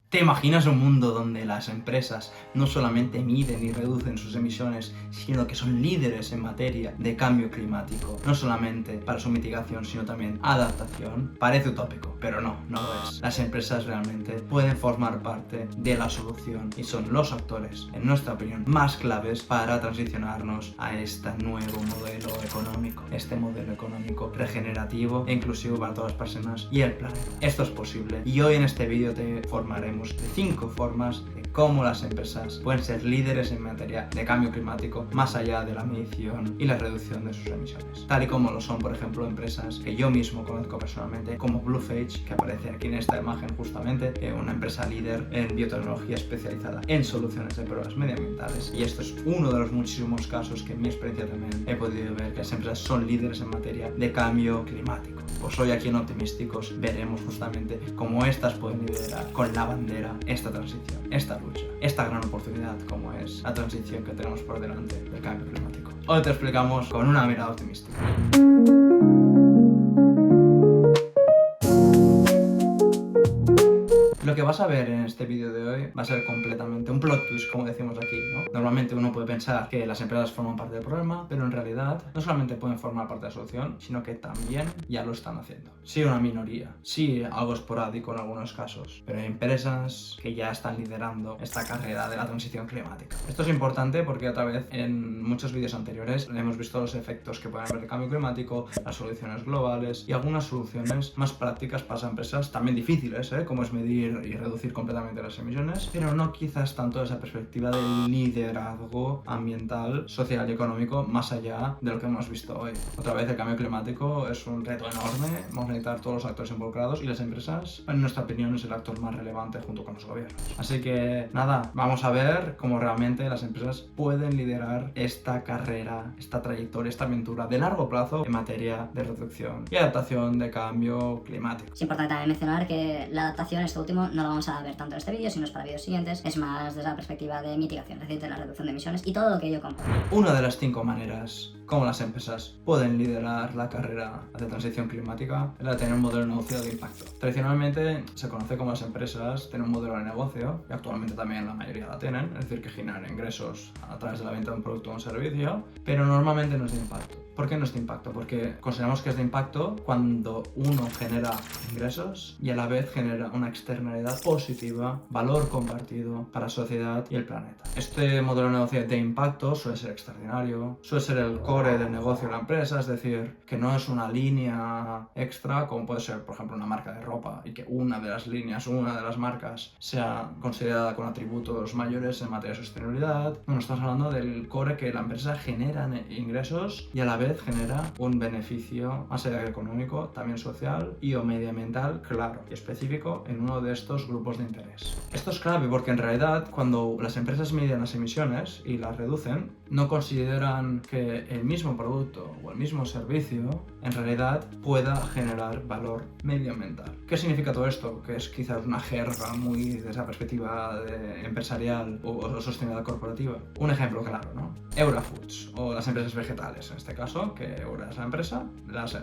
¿Te imaginas un mundo donde las empresas no solamente miden y reducen sus emisiones, sino que son líderes en materia de cambio climático? No solamente para su mitigación, sino también adaptación. Parece utópico, pero no lo es. Las empresas realmente pueden formar parte de la solución y son los actores, en nuestra opinión, más claves para transicionarnos a este nuevo modelo económico. Este modelo económico regenerativo e inclusivo para todas las personas y el planeta. Esto es posible y hoy en este vídeo te formaremos de 5 formas de cómo las empresas pueden ser líderes en materia de cambio climático más allá de la medición y la reducción de sus emisiones. Tal y como lo son, por ejemplo, empresas que yo mismo conozco personalmente, como Bluephage, que aparece aquí en esta imagen justamente, una empresa líder en biotecnología especializada en soluciones de pruebas medioambientales. Y esto es uno de los muchísimos casos que en mi experiencia también he podido ver que las empresas son líderes en materia de cambio climático. Pues hoy aquí en Optimísticos veremos justamente cómo estas pueden liderar con la bandera esta transición, esta lucha, esta gran oportunidad como es la transición que tenemos por delante del cambio climático. Hoy te explicamos con una mirada optimística. Lo que vas a ver en este vídeo de hoy va a ser completamente un plot twist, como decimos aquí, ¿no? Normalmente uno puede pensar que las empresas forman parte del problema, pero en realidad no solamente pueden formar parte de la solución, sino que también ya lo están haciendo. Sí, una minoría, sí, algo esporádico en algunos casos, pero hay empresas que ya están liderando esta carrera de la transición climática. Esto es importante porque otra vez en muchos vídeos anteriores hemos visto los efectos que pueden haber del cambio climático, las soluciones globales y algunas soluciones más prácticas para las empresas, también difíciles, como es medir y reducir completamente las emisiones, pero no quizás tanto desde la perspectiva del liderazgo ambiental, social y económico más allá de lo que hemos visto hoy. Otra vez el cambio climático es un reto enorme, vamos a necesitar todos los actores involucrados y las empresas, en nuestra opinión, es el actor más relevante junto con los gobiernos. Así que nada, vamos a ver cómo realmente las empresas pueden liderar esta carrera, esta trayectoria, esta aventura de largo plazo en materia de reducción y adaptación de cambio climático. Es importante también mencionar que la adaptación, esto último, no lo vamos a ver tanto en este vídeo, sino es para vídeos siguientes, es más desde la perspectiva de mitigación, es decir, de la reducción de emisiones y todo lo que ello compone. Una de las 5 maneras como las empresas pueden liderar la carrera de transición climática es la de tener un modelo de negocio de impacto. Tradicionalmente se conoce como las empresas tienen un modelo de negocio, y actualmente también la mayoría la tienen, es decir, que generan ingresos a través de la venta de un producto o un servicio, pero normalmente no es de impacto. ¿Por qué no es de impacto? Porque consideramos que es de impacto cuando uno genera ingresos y a la vez genera una externalidad positiva, valor compartido para la sociedad y el planeta. Este modelo de negocio de impacto suele ser extraordinario, suele ser el core del negocio de la empresa, es decir, que no es una línea extra como puede ser, por ejemplo, una marca de ropa y que una de las líneas, una de las marcas sea considerada con atributos mayores en materia de sostenibilidad. Bueno, estamos hablando del core que la empresa genera ingresos y a la vez genera un beneficio más allá que económico, también social y o medioambiental claro y específico en uno de estos grupos de interés. Esto es clave porque en realidad cuando las empresas miden las emisiones y las reducen, no consideran que el mismo producto o el mismo servicio en realidad pueda generar valor medioambiental. ¿Qué significa todo esto? Que es quizás una jerga muy desde esa perspectiva empresarial o sostenibilidad corporativa. Un ejemplo claro, ¿no? Eurofoods o las empresas vegetales en este caso, que Eura es la empresa, las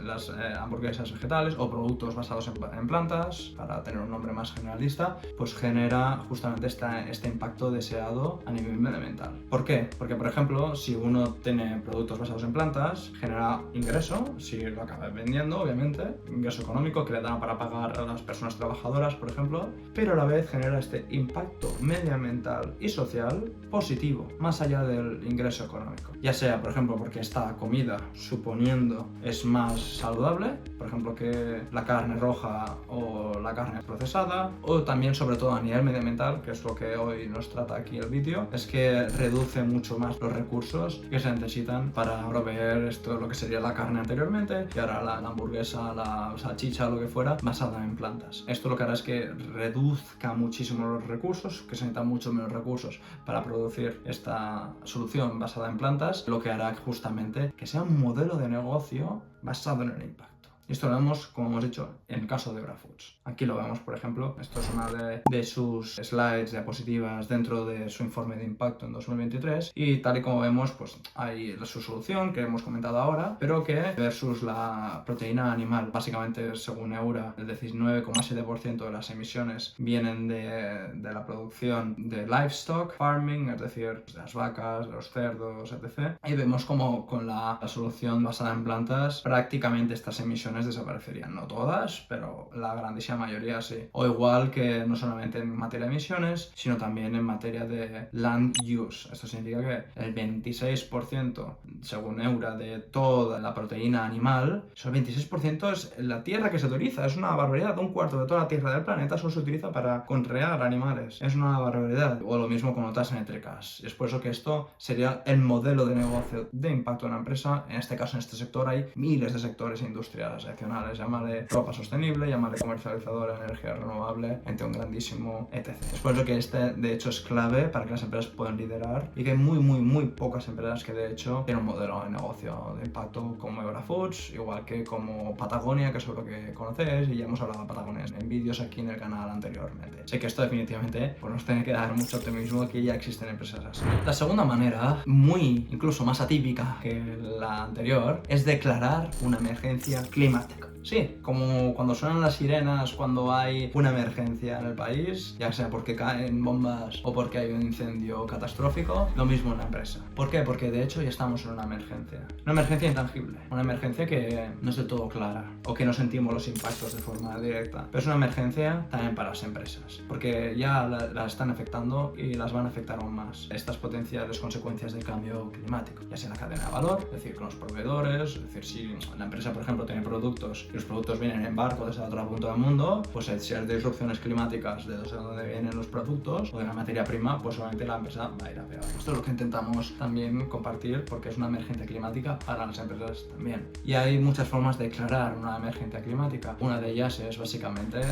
hamburguesas vegetales o productos basados en plantas, para tener un nombre más generalista, pues genera justamente este impacto deseado a nivel medioambiental. ¿Por qué? Porque, por ejemplo, si uno tiene productos basados en plantas, genera ingreso, si lo acaba vendiendo, obviamente, ingreso económico que le dan para pagar a las personas trabajadoras, por ejemplo, pero a la vez genera este impacto medioambiental y social positivo, más allá del ingreso económico. Ya sea, por ejemplo, porque esta comida, suponiendo, es más saludable, por ejemplo, que la carne roja o la carne procesada, o también, sobre todo, a nivel medioambiental, que es lo que hoy nos trata aquí el vídeo, es que reduce mucho más los recursos que se necesitan para proveer esto, lo que sería la carne anteriormente, y ahora la hamburguesa, la salchicha, lo que fuera, basada en plantas. Esto lo que hará es que reduzca muchísimo los recursos, que se necesitan mucho menos recursos para producir esta solución basada en plantas, lo que hará justamente que sea un modelo de negocio basado en el impacto. Y esto lo vemos, como hemos dicho, en el caso de Ora Foods. Aquí lo vemos, por ejemplo, esto es una de sus slides diapositivas dentro de su informe de impacto en 2023 y tal y como vemos, pues hay su solución que hemos comentado ahora, pero que versus la proteína animal, básicamente según Eura, el 19,7% de las emisiones vienen de la producción de livestock farming, es decir, de las vacas, de los cerdos, etc. Y vemos como con la solución basada en plantas prácticamente estas emisiones desaparecerían, no todas, pero la grandísima mayoría sí. O igual que no solamente en materia de emisiones, sino también en materia de land use. Esto significa que el 26%, según Eura, de toda la proteína animal, eso el 26% es la tierra que se utiliza. Es una barbaridad. Un cuarto de toda la tierra del planeta solo se utiliza para conrear animales. Es una barbaridad. O lo mismo con otras métricas. Es por eso que esto sería el modelo de negocio de impacto de una empresa. En este caso, en este sector hay miles de sectores e industrias adicionales. Llámale ropa sostenible, llámale comercializadora de energía renovable, entre un grandísimo etc. Es por eso que este, de hecho, es clave para que las empresas puedan liderar y que hay muy pocas empresas que, de hecho, tienen un modelo de negocio de impacto como Eura Foods, igual que como Patagonia, que seguro que conocéis, y ya hemos hablado de Patagonia en vídeos aquí en el canal anteriormente. Sé que esto definitivamente pues, nos tiene que dar mucho optimismo que ya existen empresas así. La segunda manera, muy incluso más atípica que la anterior, es declarar una emergencia climática. Sí, como cuando suenan las sirenas cuando hay una emergencia en el país, ya sea porque caen bombas o porque hay un incendio catastrófico, lo mismo en la empresa. ¿Por qué? Porque de hecho ya estamos en una emergencia. Una emergencia intangible, una emergencia que no es del todo clara o que no sentimos los impactos de forma directa. Pero es una emergencia también para las empresas, porque ya las están afectando y las van a afectar aún más. Estas potenciales consecuencias del cambio climático, ya sea en la cadena de valor, es decir, con los proveedores, es decir, si la empresa, por ejemplo, tiene productos los productos vienen en barco desde otro punto del mundo, pues si hay disrupciones climáticas de dónde vienen los productos o de la materia prima, pues obviamente la empresa va a ir a peor. Esto es lo que intentamos también compartir porque es una emergencia climática para las empresas también. Y hay muchas formas de declarar una emergencia climática. Una de ellas es básicamente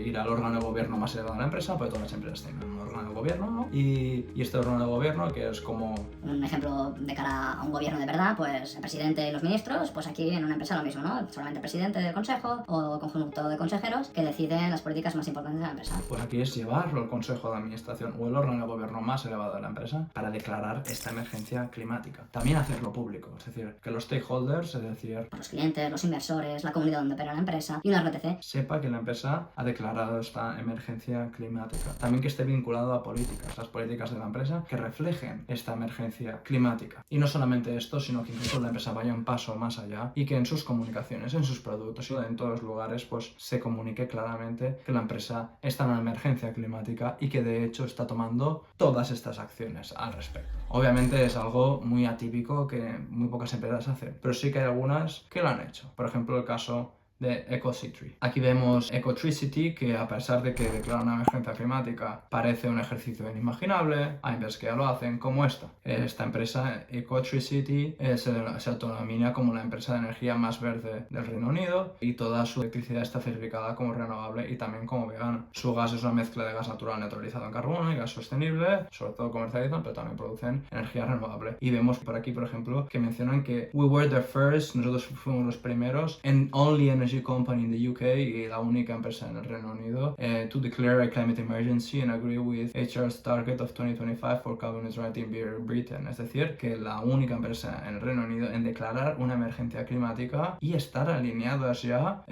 ir al órgano de gobierno más elevado de la empresa, porque todas las empresas tienen un órgano de gobierno, ¿no? Y este órgano de gobierno, que es como... Un ejemplo de cara a un gobierno de verdad, pues el presidente y los ministros, pues aquí en una empresa lo mismo, ¿no? Solamente el presidente del consejo o conjunto de consejeros que deciden las políticas más importantes de la empresa. Pues aquí es llevarlo al consejo de administración o el órgano de gobierno más elevado de la empresa para declarar esta emergencia climática. También hacerlo público, es decir, que los stakeholders, es decir, los clientes, los inversores, la comunidad donde opera la empresa y una RTC, sepa que la empresa ha declarado esta emergencia climática. También que esté vinculado a políticas, las políticas de la empresa que reflejen esta emergencia climática. Y no solamente esto, sino que incluso la empresa vaya un paso más allá y que en sus comunicaciones, en sus productos y en todos los lugares pues se comunique claramente que la empresa está en una emergencia climática y que de hecho está tomando todas estas acciones al respecto. Obviamente es algo muy atípico que muy pocas empresas hacen, pero sí que hay algunas que lo han hecho. Por ejemplo, el caso de Ecocity. Aquí vemos Ecotricity, que a pesar de que declara una emergencia climática parece un ejercicio inimaginable, hay empresas que ya lo hacen, como esta. Esta empresa, Ecotricity, se autodenomina como la empresa de energía más verde del Reino Unido y toda su electricidad está certificada como renovable y también como vegana. Su gas es una mezcla de gas natural neutralizado en carbono y gas sostenible, sobre todo comercializan, pero también producen energía renovable. Y vemos por aquí, por ejemplo, que mencionan que we were the first, nosotros fuimos los primeros, and only energy company in the UK y la única empresa en el Reino Unido to declare a climate emergency and agree with HR's target of 2025 for carbon neutrality in Britain. Es decir, que la única empresa en el Reino Unido en declarar una emergencia climática y estar alineadas ya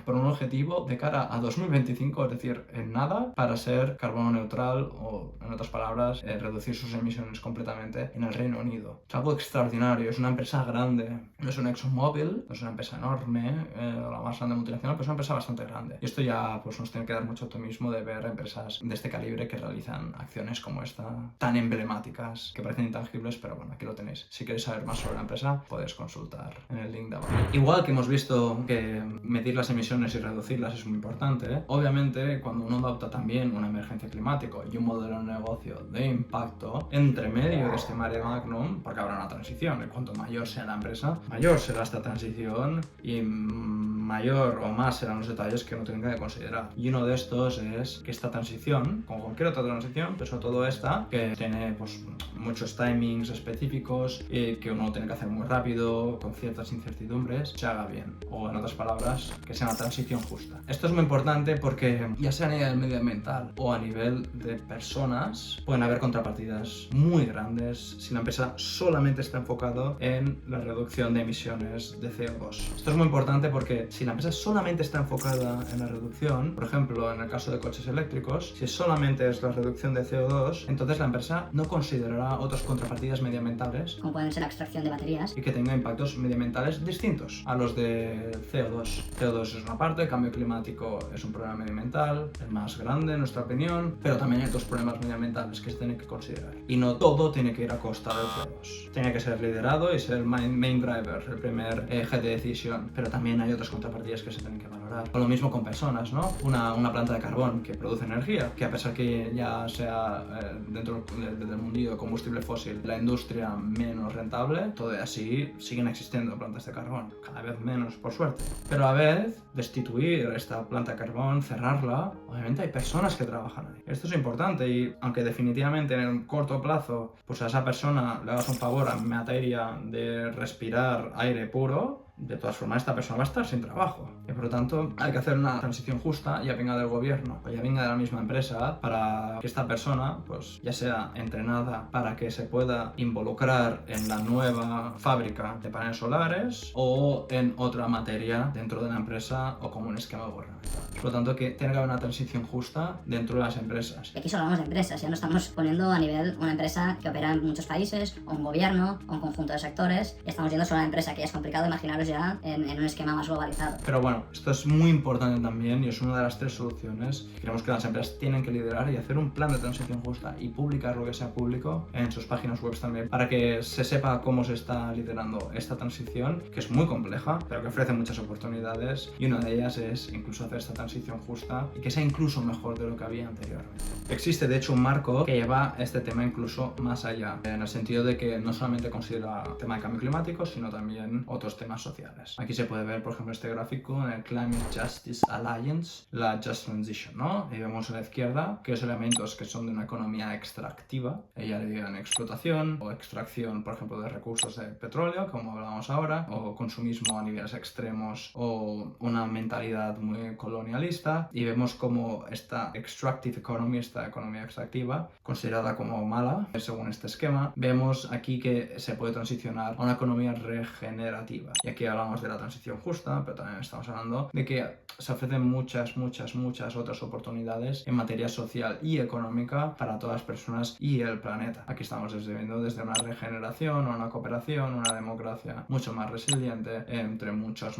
por un objetivo de cara a 2025, es decir, en nada, para ser carbono neutral o, en otras palabras, reducir sus emisiones completamente en el Reino Unido. Es algo extraordinario, es una empresa grande, no es un ExxonMobil, no es una empresa enorme, la más grande multinacional, pero es una empresa bastante grande. Y esto ya pues, nos tiene que dar mucho optimismo de ver empresas de este calibre que realizan acciones como esta, tan emblemáticas, que parecen intangibles, pero bueno, aquí lo tenéis. Si queréis saber más sobre la empresa, podéis consultar en el link de abajo. Igual que hemos visto que medir las emisiones y reducirlas es muy importante, obviamente cuando uno adopta también una emergencia climática y un modelo de negocio de impacto, entre medio de este mare magnum, porque habrá una transición, y cuanto mayor sea la empresa, mayor será esta transición y mayor o más serán los detalles que uno tiene que considerar. Y uno de estos es que esta transición, como cualquier otra transición, pero sobre todo esta, que tiene pues muchos timings específicos y que uno tiene que hacer muy rápido, con ciertas incertidumbres, se haga bien. O en otras palabras, que sea una transición justa. Esto es muy importante porque ya sea a nivel medioambiental o a nivel de personas, pueden haber contrapartidas muy grandes si la empresa solamente está enfocado en la reducción de emisiones de CO2. Esto es muy importante porque si la empresa solamente está enfocada en la reducción, por ejemplo, en el caso de coches eléctricos, si solamente es la reducción de CO2, entonces la empresa no considerará otras contrapartidas medioambientales, como pueden ser la extracción de baterías, y que tenga impactos medioambientales distintos a los de CO2. CO2 es una parte, el cambio climático es un problema medioambiental, el más grande en nuestra opinión, pero también hay otros problemas medioambientales que se tienen que considerar. Y no todo tiene que ir a costa del CO2. Tiene que ser liderado y ser el main driver, el primer eje de decisión, pero también hay otras contrapartidas que se tienen que valorar. O lo mismo con personas, ¿no? Una planta de carbón que produce energía, que a pesar que ya sea dentro del mundillo de combustible fósil la industria menos rentable, todavía así siguen existiendo plantas de carbón, cada vez menos por suerte. Pero a la vez, destituir esta planta de carbón, cerrarla, obviamente hay personas que trabajan ahí. Esto es importante y aunque definitivamente en el corto plazo pues a esa persona le hagas un favor en materia de respirar aire puro, de todas formas esta persona va a estar sin trabajo y por lo tanto hay que hacer una transición justa, ya venga del gobierno o ya venga de la misma empresa, para que esta persona pues ya sea entrenada para que se pueda involucrar en la nueva fábrica de paneles solares o en otra materia dentro de la empresa o como un esquema gubernamental. Por lo tanto que tiene que haber una transición justa dentro de las empresas. Y aquí solo hablamos de empresas, ya no estamos poniendo a nivel una empresa que opera en muchos países o un gobierno o un conjunto de sectores, y estamos yendo solo a una empresa que ya es complicado imaginaros ya en un esquema más globalizado. Pero bueno, esto es muy importante también y es una de las 3 soluciones que creemos que las empresas tienen que liderar y hacer un plan de transición justa y publicar lo que sea público en sus páginas web también para que se sepa cómo se está liderando esta transición, que es muy compleja, pero que ofrece muchas oportunidades y una de ellas es incluso hacer esta transición justa y que sea incluso mejor de lo que había anteriormente. Existe de hecho un marco que lleva este tema incluso más allá, en el sentido de que no solamente considera el tema de cambio climático, sino también otros temas sociales. Aquí se puede ver, por ejemplo, este gráfico en el Climate Justice Alliance, la Just Transition, ¿no? Y vemos a la izquierda que los elementos que son de una economía extractiva, ella le digan explotación o extracción, por ejemplo, de recursos de petróleo, como hablábamos ahora, o consumismo a niveles extremos, o una mentalidad muy colonialista, y vemos como esta extractive economy, esta economía extractiva, considerada como mala, según este esquema, vemos aquí que se puede transicionar a una economía regenerativa. Y aquí hablamos de la transición justa, pero también estamos hablando de que se ofrecen muchas otras oportunidades en materia social y económica para todas las personas y el planeta. Aquí estamos viendo desde una regeneración, una cooperación, una democracia mucho más resiliente, entre muchas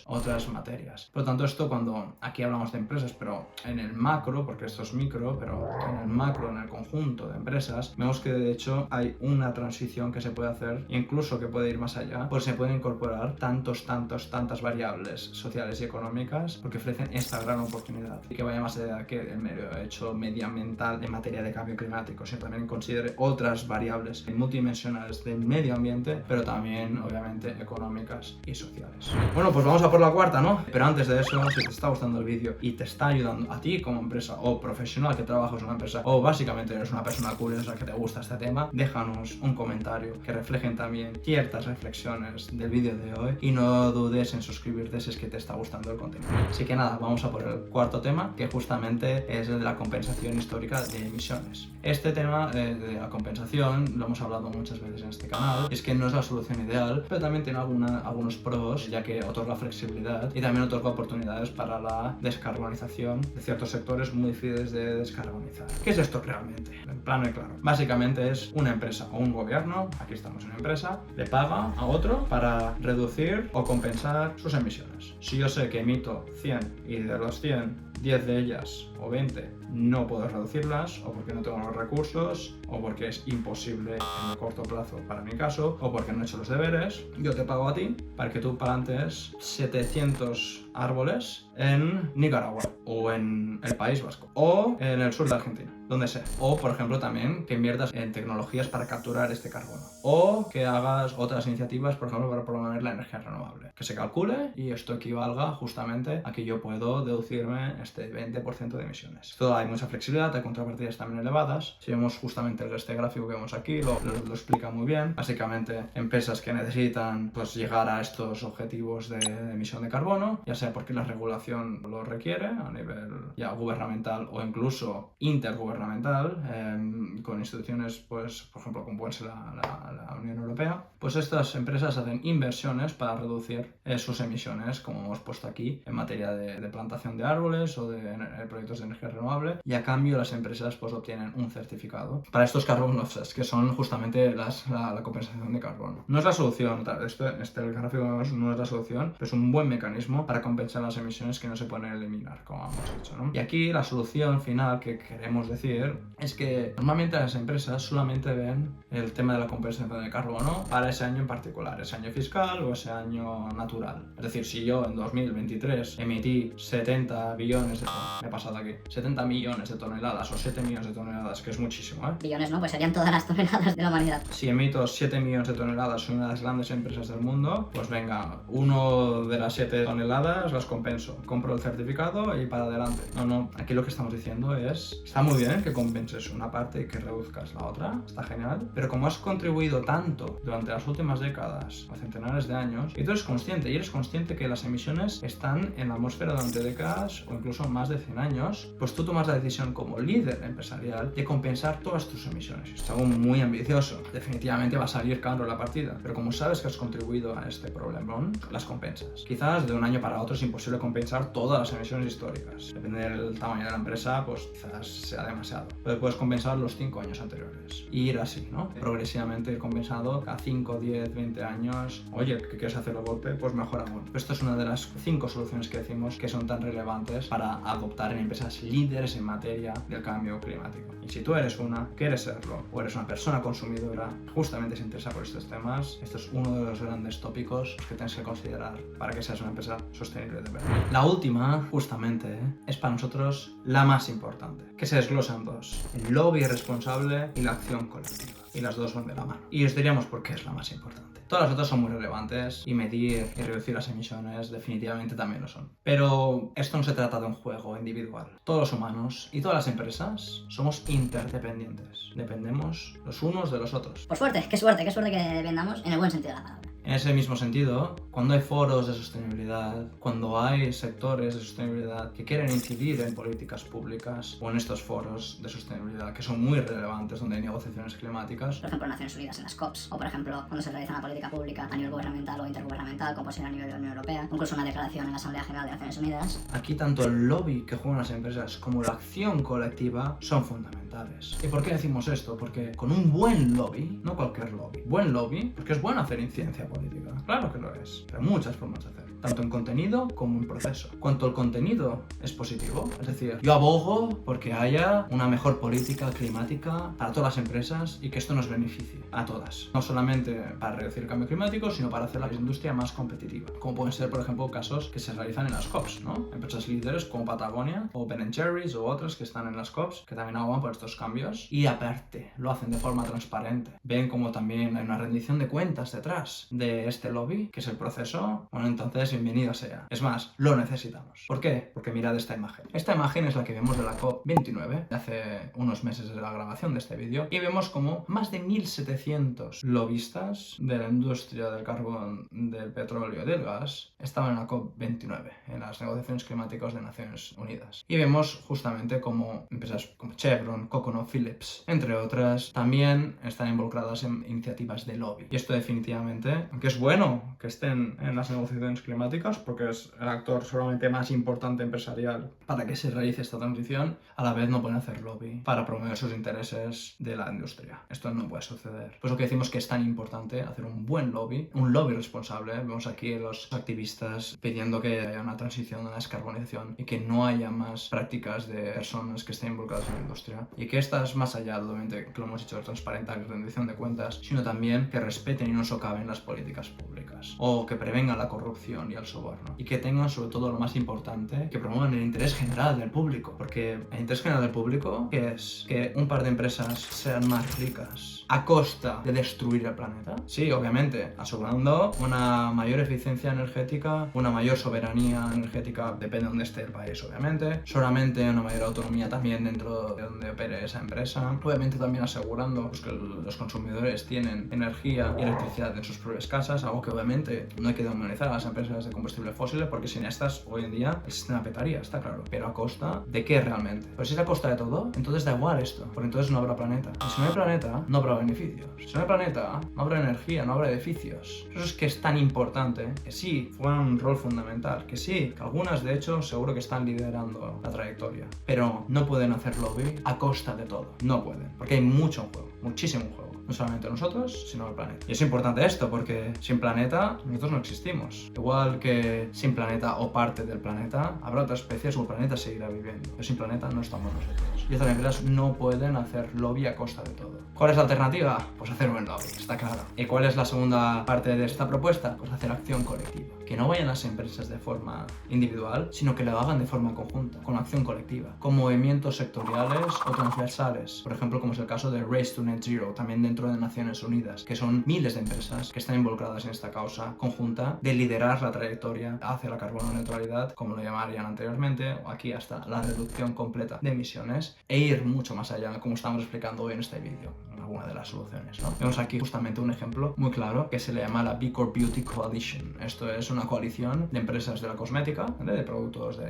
otras materias. Por lo tanto, esto cuando aquí hablamos de empresas, pero en el macro, porque esto es micro, pero en el macro, en el conjunto de empresas, vemos que de hecho hay una transición que se puede hacer, incluso que puede ir más allá, pues se pueden incorporar tantas variables sociales y económicas porque ofrecen esta gran oportunidad y que vaya más allá que el mero hecho medioambiental en materia de cambio climático, sino también considere otras variables multidimensionales del medio ambiente, pero también obviamente económicas y sociales. Bueno, pues vamos a por la cuarta, ¿no? Pero antes de eso, si te está gustando el vídeo y te está ayudando a ti como empresa o profesional que trabajas en una empresa o básicamente eres una persona curiosa que te gusta este tema, déjanos un comentario que reflejen también ciertas reflexiones del vídeo de hoy y no dudes en suscribirte si es que te está gustando el contenido. Así que nada, vamos a por el cuarto tema, que justamente es el de la compensación histórica de emisiones. Este tema de la compensación lo hemos hablado muchas veces en este canal, es que no es la solución ideal, pero también tiene algunos pros, ya que otorga flexibilidad y también otorga oportunidades para la descarbonización de ciertos sectores muy difíciles de descarbonizar. ¿Qué es esto realmente? En plano y claro. Básicamente es una empresa o un gobierno, aquí estamos en una empresa, le paga a otro para reducir o compensar sus emisiones. Si yo sé que emito 100 y de los 100 10 de ellas o 20 no puedo reducirlas, o porque no tengo los recursos, o porque es imposible en el corto plazo para mi caso, o porque no he hecho los deberes, yo te pago a ti para que tú plantes 700 árboles en Nicaragua, o en el País Vasco, o en el sur de Argentina, donde sea. O, por ejemplo, también que inviertas en tecnologías para capturar este carbono. O que hagas otras iniciativas, por ejemplo, para promover la energía renovable. Que se calcule y esto equivalga justamente a que yo puedo deducirme este 20% de emisiones. Esto hay mucha flexibilidad, hay contrapartidas también elevadas. Si vemos justamente este gráfico que vemos aquí, lo explica muy bien. Básicamente, empresas que necesitan pues, llegar a estos objetivos de emisión de carbono, ya sea porque la regulación lo requiere a nivel ya gubernamental o incluso intergubernamental, con instituciones, pues, por ejemplo, como puede ser la Unión Europea, pues estas empresas hacen inversiones para reducir sus emisiones, como hemos puesto aquí, en materia de plantación de árboles o de proyectos de energía renovable, y a cambio las empresas pues obtienen un certificado para estos carbon offsets, que son justamente la compensación de carbono. No es la solución, el gráfico no es la solución, pero es un buen mecanismo para compensar las emisiones que no se pueden eliminar, como hemos dicho, ¿no? Y aquí la solución final que queremos decir es que normalmente las empresas solamente ven el tema de la compensación de carbono para ese año en particular, ese año fiscal o ese año natural. Es decir, si yo en 2023 emití 70 billones me he pasado aquí, 70 millones de toneladas o 7 millones de toneladas, que es muchísimo, ¿eh? Billones no, pues serían todas las toneladas de la humanidad. Si emito 7 millones de toneladas, soy una de las grandes empresas del mundo, pues venga, uno de las 7 toneladas las compenso, compro el certificado y para adelante. No, aquí lo que estamos diciendo es, está muy bien que compenses una parte y que reduzcas la otra, está genial, pero como has contribuido tanto durante las últimas décadas o centenares de años, y tú eres consciente que las emisiones están en la atmósfera durante décadas o incluso más de 100 años, pues tú tomas la decisión como líder empresarial de compensar todas tus emisiones. Es algo muy ambicioso, definitivamente va a salir caro la partida, pero como sabes que has contribuido a este problemón, las compensas. Quizás de un año para otro es imposible compensar todas las emisiones históricas. Depende del tamaño de la empresa, pues quizás sea demasiado. Pero puedes compensar los 5 años anteriores. Y ir así, ¿no? Progresivamente ir compensando a 5, 10, 20 años. Oye, ¿qué quieres hacer de golpe? Pues mejor aún. Esto es una de las 5 soluciones que decimos que son tan relevantes para adoptar en empresas líderes en materia del cambio climático. Y si tú eres una, quieres serlo, o eres una persona consumidora, justamente se interesa por estos temas, esto es uno de los grandes tópicos que tienes que considerar para que seas una empresa sostenible de verdad. La última, justamente, es para nosotros la más importante, que se desglosan dos: el lobby responsable y la acción colectiva. Y las dos van de la mano. Y os diríamos por qué es la más importante. Todas las otras son muy relevantes y medir y reducir las emisiones definitivamente también lo son. Pero esto no se trata de un juego individual. Todos los humanos y todas las empresas somos interdependientes. Dependemos los unos de los otros. Por suerte, qué suerte que vendamos en el buen sentido de la palabra. En ese mismo sentido, cuando hay foros de sostenibilidad, cuando hay sectores de sostenibilidad que quieren incidir en políticas públicas o en estos foros de sostenibilidad que son muy relevantes, donde hay negociaciones climáticas, por ejemplo, Naciones Unidas en las COPs, o por ejemplo, cuando se realiza una política pública a nivel gubernamental o intergubernamental, como puede ser a nivel de la Unión Europea, incluso una declaración en la Asamblea General de Naciones Unidas. Aquí tanto el lobby que juegan las empresas como la acción colectiva son fundamentales. ¿Y por qué decimos esto? Porque con un buen lobby, no cualquier lobby, buen lobby, porque es bueno hacer incidencia política, claro que lo es, pero hay muchas formas de hacerlo, tanto en contenido como en proceso. Cuanto el contenido es positivo, es decir, yo abogo porque haya una mejor política climática para todas las empresas y que esto nos beneficie a todas, no solamente para reducir el cambio climático, sino para hacer la industria más competitiva, como pueden ser, por ejemplo, casos que se realizan en las COPs, ¿no? Empresas líderes como Patagonia o Ben & Jerry's o otras que están en las COPs, que también abogan por estos cambios y aparte lo hacen de forma transparente. Ven como también hay una rendición de cuentas detrás de este lobby, que es el proceso. Bueno, entonces bienvenido sea. Es más, lo necesitamos. ¿Por qué? Porque mirad esta imagen. Esta imagen es la que vemos de la COP29, de hace unos meses de la grabación de este vídeo, y vemos como más de 1.700 lobistas de la industria del carbón, del petróleo y del gas estaban en la COP29, en las negociaciones climáticas de Naciones Unidas. Y vemos justamente como empresas como Chevron, ConocoPhillips, entre otras, también están involucradas en iniciativas de lobby. Y esto definitivamente, aunque es bueno que estén en las negociaciones climáticas, climáticas, porque es el actor seguramente más importante empresarial para que se realice esta transición, a la vez no pueden hacer lobby para promover sus intereses de la industria. Esto no puede suceder. Por eso que decimos que es tan importante hacer un buen lobby, un lobby responsable. Vemos aquí los activistas pidiendo que haya una transición, una descarbonización y que no haya más prácticas de personas que estén involucradas en la industria. Y que estas, más allá, obviamente, que lo hemos dicho, de transparentar y rendición de cuentas, sino también que respeten y no socaven las políticas públicas o que prevengan la corrupción y el soborno y que tengan, sobre todo, lo más importante, que promuevan el interés general del público, porque el interés general del público, ¿qué es? Que un par de empresas sean más ricas a costa de destruir el planeta. Sí, obviamente, asegurando una mayor eficiencia energética, una mayor soberanía energética, depende de dónde esté el país, obviamente, solamente una mayor autonomía también dentro de donde opere esa empresa, obviamente también asegurando pues, que los consumidores tienen energía y electricidad en sus propias casas, algo que obviamente no hay que demonizar a las empresas de combustible fósil, porque sin estas hoy en día el sistema petaría, está claro, pero ¿a costa de qué realmente? Pues si es a costa de todo, entonces da igual esto, porque entonces no habrá planeta. Y si no hay planeta, no habrá beneficios. Si no hay planeta, no habrá energía, no habrá edificios. Eso es que es tan importante, que sí, juegan un rol fundamental, que sí, que algunas de hecho seguro que están liderando la trayectoria, pero no pueden hacer lobby a costa de todo, no pueden, porque hay mucho en juego, muchísimo en juego. No solamente nosotros, sino el planeta. Y es importante esto porque sin planeta nosotros no existimos. Igual que sin planeta o parte del planeta, habrá otras especies o el planeta seguirá viviendo. Pero sin planeta no estamos nosotros. Y estas empresas no pueden hacer lobby a costa de todo. ¿Cuál es la alternativa? Pues hacer buen lobby, está claro. ¿Y cuál es la segunda parte de esta propuesta? Pues hacer acción colectiva. Que no vayan las empresas de forma individual, sino que lo hagan de forma conjunta, con acción colectiva, con movimientos sectoriales o transversales. Por ejemplo, como es el caso de Race to Net Zero, también dentro de Naciones Unidas, que son miles de empresas que están involucradas en esta causa conjunta de liderar la trayectoria hacia la carbono neutralidad, como lo llamarían anteriormente, o aquí hasta la reducción completa de emisiones, e ir mucho más allá, como estamos explicando hoy en este vídeo, en alguna de las soluciones, ¿no? Vemos aquí justamente un ejemplo muy claro que se le llama la B Corp Beauty Coalition. Esto es una coalición de empresas de la cosmética, ¿vale? De productos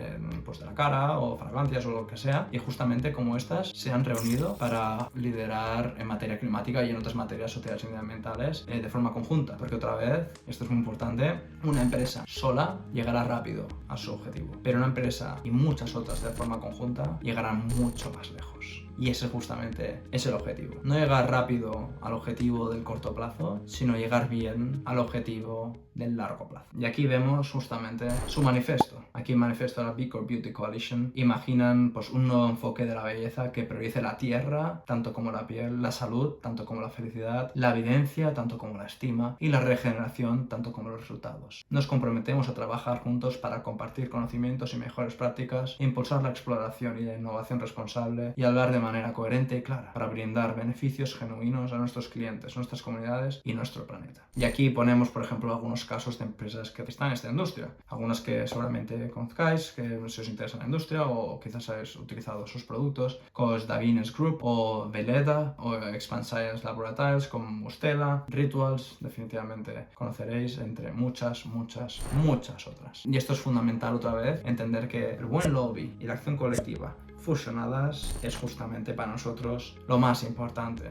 pues de la cara o fragancias o lo que sea, y justamente como estas se han reunido para liderar en materia climática y en otras materias sociales y medioambientales de forma conjunta, porque otra vez, esto es muy importante, una empresa sola llegará rápido a su objetivo, pero una empresa y muchas otras de forma conjunta llegarán mucho más lejos. Y ese justamente es el objetivo. No llegar rápido al objetivo del corto plazo, sino llegar bien al objetivo del largo plazo. Y aquí vemos justamente su manifiesto. Aquí el manifiesto de la B Corp Beauty Coalition imaginan pues, un nuevo enfoque de la belleza que priorice la tierra, tanto como la piel, la salud, tanto como la felicidad, la evidencia, tanto como la estima, y la regeneración, tanto como los resultados. Nos comprometemos a trabajar juntos para compartir conocimientos y mejores prácticas, impulsar la exploración y la innovación responsable y hablar de manera coherente y clara para brindar beneficios genuinos a nuestros clientes, nuestras comunidades y nuestro planeta. Y aquí ponemos, por ejemplo, algunos casos de empresas que están en esta industria. Algunas que seguramente conozcáis, que si os interesa la industria o quizás habéis utilizado sus productos, como es Davines Group o Veleda o Expand Science Laboratories como Ustela, Rituals, definitivamente conoceréis entre muchas otras. Y esto es fundamental otra vez, entender que el buen lobby y la acción colectiva fusionadas es justamente para nosotros lo más importante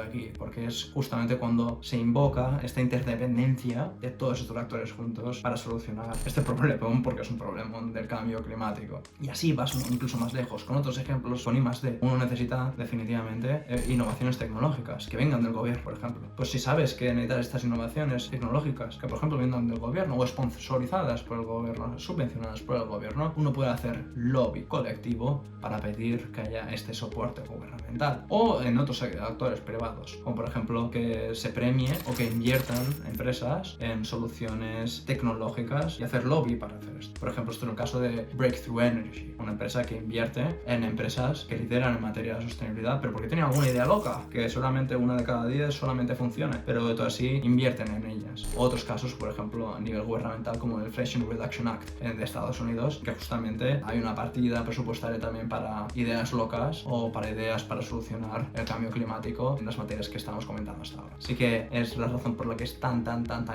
aquí, porque es justamente cuando se invoca esta interdependencia de todos estos actores juntos para solucionar este problema, porque es un problema del cambio climático. Y así vas incluso más lejos, con otros ejemplos, con I+D. Uno necesita definitivamente innovaciones tecnológicas que vengan del gobierno, por ejemplo. Pues si sabes que necesitas estas innovaciones tecnológicas que, por ejemplo, vengan del gobierno o sponsorizadas por el gobierno, subvencionadas por el gobierno, uno puede hacer lobby colectivo para pedir que haya este soporte gubernamental o en otros actores privados, como por ejemplo que se premie o que inviertan empresas en soluciones tecnológicas y hacer lobby para hacer esto. Por ejemplo, esto es el caso de Breakthrough Energy, una empresa que invierte en empresas que lideran en materia de sostenibilidad, pero porque tienen alguna idea loca, que solamente una de cada 10 solamente funcione, pero de todo así invierten en ellas. Otros casos, por ejemplo, a nivel gubernamental, como el Inflation Reduction Act de Estados Unidos, que justamente hay una partida presupuestaria también para ideas locas o para ideas para solucionar el cambio climático en las materias que estamos comentando hasta ahora. Así que es la razón por la que es tan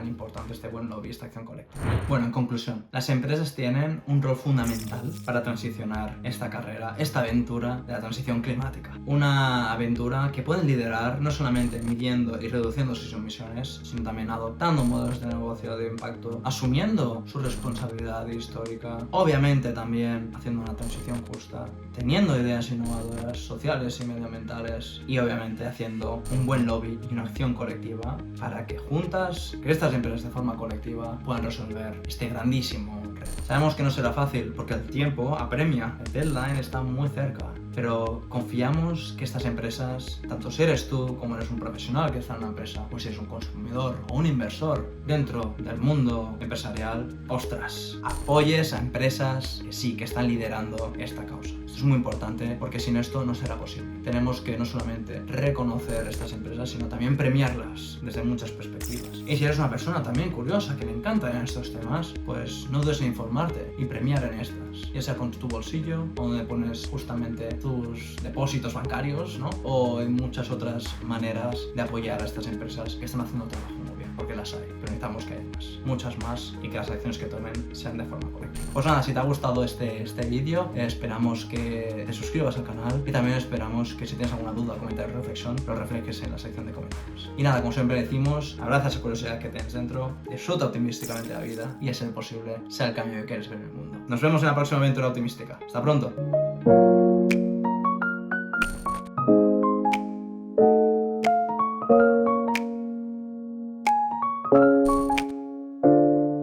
importante este buen lobby, esta acción colectiva. Bueno, en conclusión, las empresas tienen un rol fundamental para transicionar esta carrera, esta aventura de la transición climática. Una aventura que pueden liderar no solamente midiendo y reduciendo sus emisiones, sino también adoptando modelos de negocio de impacto, asumiendo su responsabilidad histórica, obviamente también haciendo una transición justa, teniendo ideas innovadoras, sociales y medioambientales y obviamente haciendo un buen lobby y una acción colectiva para que juntas, que estas empresas de forma colectiva puedan resolver este grandísimo reto. Sabemos que no será fácil porque el tiempo apremia, el deadline está muy cerca, pero confiamos que estas empresas, tanto si eres tú como eres un profesional que está en una empresa, o si eres un consumidor o un inversor dentro del mundo empresarial, ostras, apoyes a empresas que sí, que están liderando esta causa. Esto es muy importante porque sin esto no será posible. Tenemos que no solamente reconocer estas empresas, sino también premiarlas desde muchas perspectivas. Y si eres una persona también curiosa, que le encantan estos temas, pues no dudes en informarte y premiar en estas, ya sea con tu bolsillo, donde pones justamente tus depósitos bancarios, ¿no? O en muchas otras maneras de apoyar a estas empresas que están haciendo trabajo muy bien, porque las hay, pero necesitamos que haya más, muchas más, y que las acciones que tomen sean de forma colectiva. Pues nada, si te ha gustado este vídeo, esperamos que te suscribas al canal y también esperamos que si tienes alguna duda, comentario o reflexión, lo reflejes en la sección de comentarios. Y nada, como siempre decimos, abraza esa curiosidad que tienes dentro, disfruta optimísticamente la vida y, a ser posible, sea el cambio que quieres ver en el mundo. Nos vemos en la próxima aventura optimística. ¡Hasta pronto!